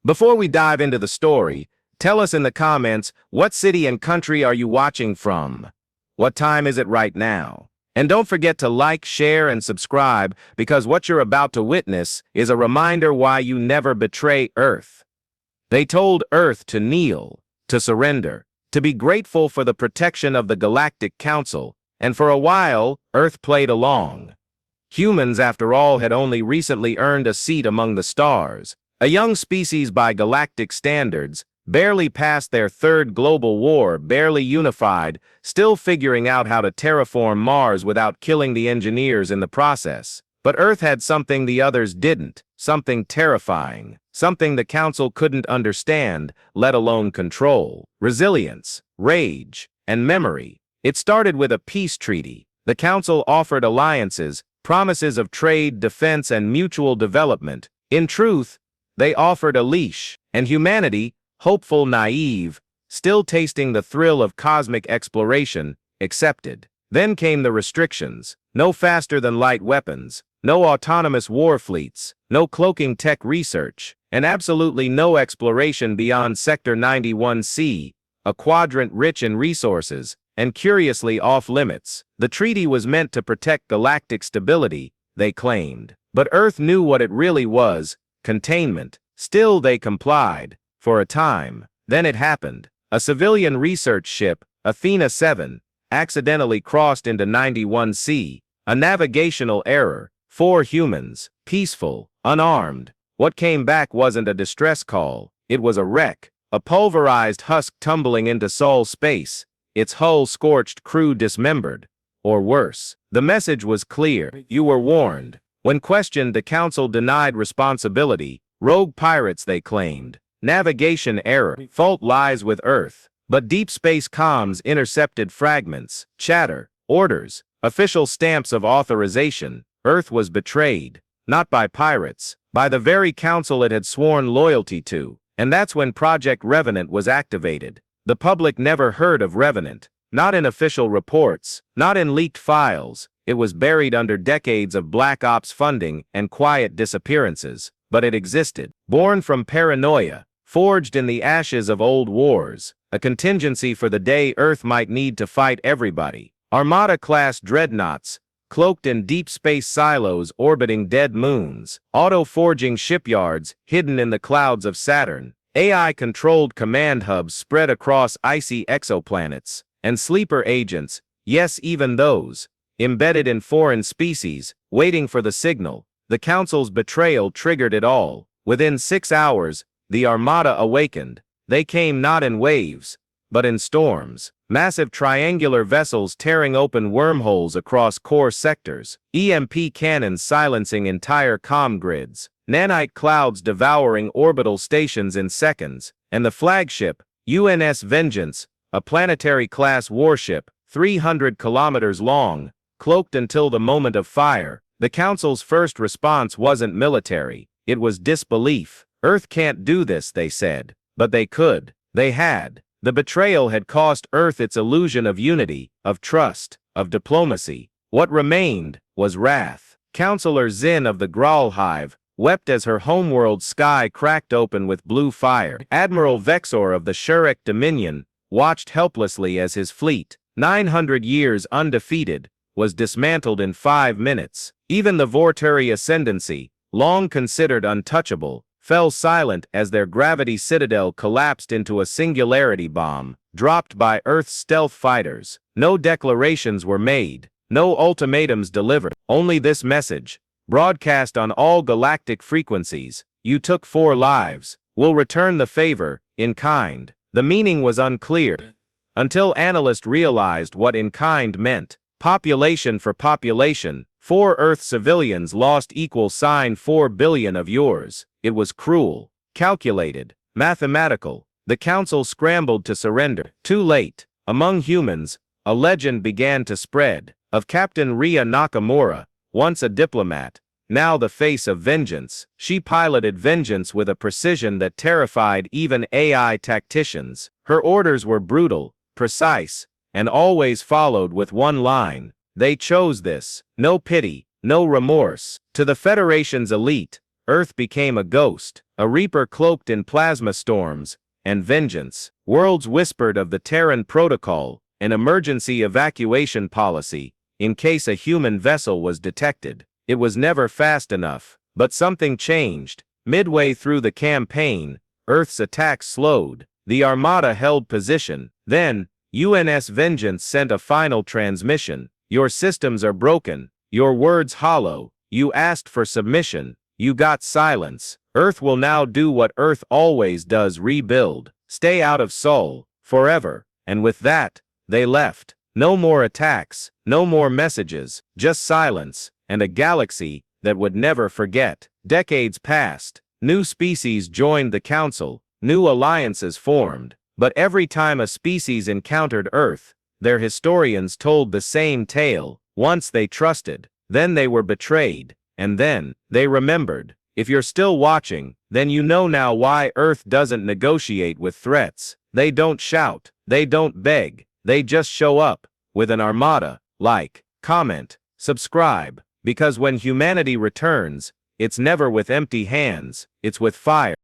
Before we dive into the story, tell us in the comments, what city and country are you watching from? What time is it right now? And don't forget to like, share, and subscribe, because what you're about to witness is a reminder why you never betray Earth. They told Earth to kneel, to surrender, to be grateful for the protection of the Galactic Council, and for a while, Earth played along. Humans, after all, had only recently earned a seat among the stars, a young species by galactic standards, barely past their third global war, barely unified, still figuring out how to terraform Mars without killing the engineers in the process. But Earth had something the others didn't, something terrifying, something the Council couldn't understand, let alone control: resilience, rage, and memory. It started with a peace treaty. The Council offered alliances, promises of trade, defense, and mutual development. In truth, they offered a leash, and humanity, hopeful, naive, still tasting the thrill of cosmic exploration, accepted. Then came the restrictions: no faster-than-light weapons, no autonomous war fleets, no cloaking tech research, and absolutely no exploration beyond Sector 91C, a quadrant rich in resources, and curiously off-limits. The treaty was meant to protect galactic stability, they claimed. But Earth knew what it really was: containment. Still, they complied, for a time. Then it happened. A civilian research ship, Athena 7, accidentally crossed into 91C, a navigational error. 4 humans, peaceful, unarmed. What came back wasn't a distress call, it was a wreck, a pulverized husk tumbling into Sol space, its hull scorched, crew dismembered. Or worse. The message was clear: you were warned. When questioned, the Council denied responsibility. Rogue pirates, they claimed. Navigation error. Fault lies with Earth. But deep space comms intercepted fragments, chatter, orders, official stamps of authorization. Earth was betrayed. Not by pirates, by the very Council it had sworn loyalty to. And that's when Project Revenant was activated. The public never heard of Revenant. Not in official reports, not in leaked files. It was buried under decades of Black Ops funding and quiet disappearances. But it existed. Born from paranoia, forged in the ashes of old wars. A contingency for the day Earth might need to fight everybody. Armada-class dreadnoughts, cloaked in deep space silos orbiting dead moons. Auto-forging shipyards, hidden in the clouds of Saturn. AI-controlled command hubs spread across icy exoplanets. And sleeper agents, yes, even those, embedded in foreign species, waiting for the signal. The Council's betrayal triggered it all. Within 6 hours, the Armada awakened. They came not in waves, but in storms. Massive triangular vessels tearing open wormholes across core sectors. EMP cannons silencing entire comm grids. Nanite clouds devouring orbital stations in seconds. And the flagship, UNS Vengeance, a planetary-class warship, 300 kilometers long, cloaked until the moment of fire. The Council's first response wasn't military, it was disbelief. Earth can't do this, they said. But they could. They had. The betrayal had cost Earth its illusion of unity, of trust, of diplomacy. What remained was wrath. Councilor Zin of the Graal Hive wept as her homeworld sky cracked open with blue fire. Admiral Vexor of the Shurek Dominion watched helplessly as his fleet, 900 years undefeated, was dismantled in 5 minutes. Even the Vorturi Ascendancy, long considered untouchable, fell silent as their gravity citadel collapsed into a singularity bomb, dropped by Earth's stealth fighters. No declarations were made, no ultimatums delivered, only this message, broadcast on all galactic frequencies: you took 4 lives, we'll return the favor, in kind. The meaning was unclear, until analysts realized what in kind meant. Population for population, 4 Earth civilians lost = 4 billion of yours. It was cruel, calculated, mathematical. The Council scrambled to surrender. Too late. Among humans, a legend began to spread, of Captain Ria Nakamura, once a diplomat, now the face of vengeance. She piloted vengeance with a precision that terrified even AI tacticians. Her orders were brutal, precise, and always followed with one line: they chose this. No pity, no remorse. To the Federation's elite, Earth became a ghost, a reaper cloaked in plasma storms, and vengeance. Worlds whispered of the Terran Protocol, an emergency evacuation policy, in case a human vessel was detected. It was never fast enough, but something changed. Midway through the campaign, Earth's attack slowed. The Armada held position. Then, UNS Vengeance sent a final transmission. Your systems are broken. Your words hollow. You asked for submission. You got silence. Earth will now do what Earth always does: rebuild. Stay out of Sol. Forever. And with that, they left. No more attacks. No more messages. Just silence. And a galaxy that would never forget. Decades passed. New species joined the Council. New alliances formed. But every time a species encountered Earth, their historians told the same tale. Once they trusted, then they were betrayed, and then they remembered. If you're still watching, then you know now why Earth doesn't negotiate with threats. They don't shout, they don't beg, they just show up with an armada. Like, comment, subscribe, because when humanity returns, it's never with empty hands, it's with fire.